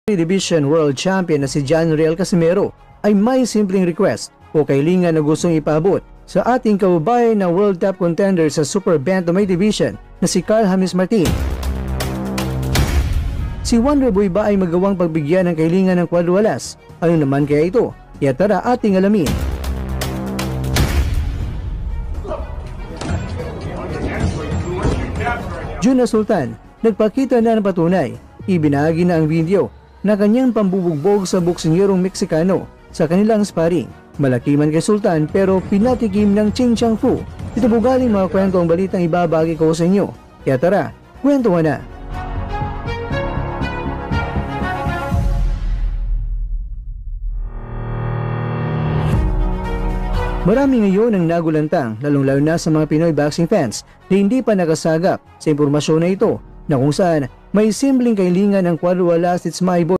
Division World Champion na si John Riel Casimero ay may simpleng request o kailangan na gustong ipaabot sa ating kababayan na world top contender sa Super Bantamweight Division na si Carl James Martin. Si Wonderboy ba ay magawang pagbigyan ng kailangan ng kwadwalas? Ano naman kaya ito? Kaya tara ating alamin. Juna Sultan, nagpakita na ng patunay. Ibinahagi na ang video na kanyang pambubugbog sa boksinggerong Meksikano sa kanilang sparring. Malaki man kay Sultan pero pinatikim ng Ching Chang Fu. Ito po galing mga kwento ang balitang ibabagi ko sa inyo. Kaya tara, kwentuhan na. Marami ngayon ang nagulantang, lalong-lalo na sa mga Pinoy boxing fans na hindi pa nakasagap sa impormasyon na ito na kung saan may simpleng kailangan ng kwadwalas. It's my boy